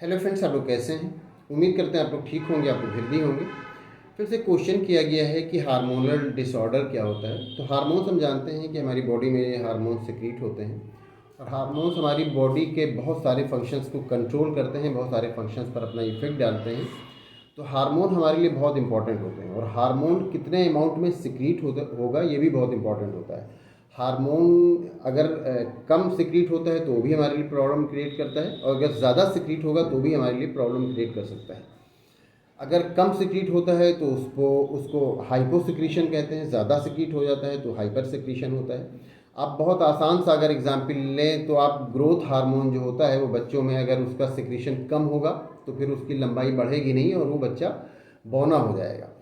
Hello friends, आप लोग कैसे हैं। उम्मीद करते हैं आप लोग ठीक होंगे, आप लोग हेल्दी होंगे। फिर से क्वेश्चन किया गया है कि हार्मोनल डिसऑर्डर क्या होता है। तो हार्मोन्स हम जानते हैं कि हमारी बॉडी में हार्मोन्स सिक्रीट होते हैं और हार्मोन्स हमारी बॉडी के बहुत सारे फंक्शंस को कंट्रोल करते हैं, बहुत सारे फंक्शंस पर अपना इफेक्ट डालते हैं। तो हार्मोन हमारे लिए बहुत इंपॉर्टेंट होते हैं और हार्मोन कितने अमाउंट में सिक्रीट होगा ये भी बहुत इंपॉर्टेंट होता है। हार्मोन अगर कम सिक्रीट होता है तो वो भी हमारे लिए प्रॉब्लम क्रिएट करता है और अगर ज़्यादा सिक्रीट होगा तो भी हमारे लिए प्रॉब्लम क्रिएट कर सकता है। अगर कम सिक्रीट होता है तो उसको उसको हाइपो सिक्रीशन कहते हैं, ज़्यादा सिक्रीट हो जाता है तो हाइपर सिक्रीशन होता है। आप बहुत आसान सा अगर एग्जाम्पल लें तो आप ग्रोथ हार्मोन जो होता है वो बच्चों में अगर उसका सिक्रीशन कम होगा तो फिर उसकी लंबाई बढ़ेगी नहीं और वो बच्चा बौना हो जाएगा।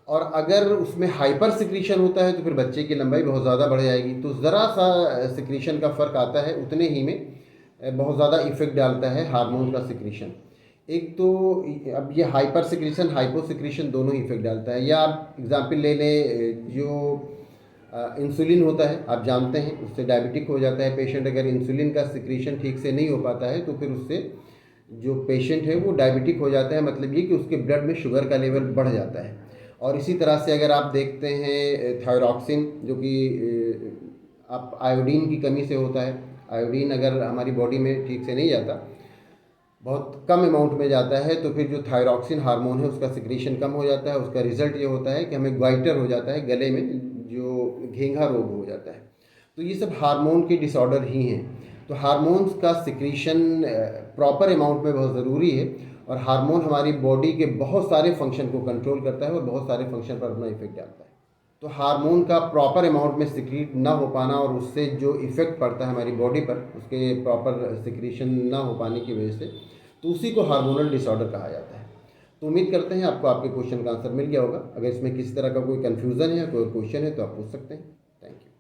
और अगर उसमें हाइपर सिक्रीशन होता है तो फिर बच्चे की लंबाई बहुत ज़्यादा बढ़ जाएगी। तो ज़रा सा सिक्रीशन का फ़र्क आता है, उतने ही में बहुत ज़्यादा इफेक्ट डालता है हार्मोन का सिक्रीशन। एक तो अब ये हाइपर सिक्रीशन हाइपो सिक्रीशन दोनों ही इफेक्ट डालता है। या आप एग्जाम्पल ले लें, जो इंसुलिन होता है आप जानते हैं उससे डायबिटिक हो जाता है पेशेंट। अगर इंसुलिन का सिक्रीशन ठीक से नहीं हो पाता है तो फिर उससे जो पेशेंट है वो डायबिटिक हो जाता है। मतलब ये कि उसके ब्लड में शुगर का लेवल बढ़ जाता है। और इसी तरह से अगर आप देखते हैं थायरॉक्सिन, जो कि आप आयोडीन की कमी से होता है। आयोडीन अगर हमारी बॉडी में ठीक से नहीं जाता, बहुत कम अमाउंट में जाता है, तो फिर जो थायरॉक्सिन हार्मोन है उसका सिक्रीशन कम हो जाता है। उसका रिजल्ट ये होता है कि हमें ग्वाइटर हो जाता है, गले में जो घेंघा रोग हो जाता है। तो ये सब हार्मोन के डिसऑर्डर ही हैं। तो हार्मोन्स का सिक्रीशन प्रॉपर अमाउंट में बहुत ज़रूरी है और हार्मोन हमारी बॉडी के बहुत सारे फंक्शन को कंट्रोल करता है और बहुत सारे फंक्शन पर अपना इफेक्ट डालता है। तो हार्मोन का प्रॉपर अमाउंट में सिक्रीट ना हो पाना और उससे जो इफ़ेक्ट पड़ता है हमारी बॉडी पर, उसके प्रॉपर सिक्रीशन ना हो पाने की वजह से, तो उसी को हार्मोनल डिसऑर्डर कहा जाता है। तो उम्मीद करते हैं आपको आपके क्वेश्चन का आंसर मिल गया होगा। अगर इसमें किसी तरह का कोई कन्फ्यूज़न है या कोई क्वेश्चन है तो आप पूछ सकते हैं। Thank you.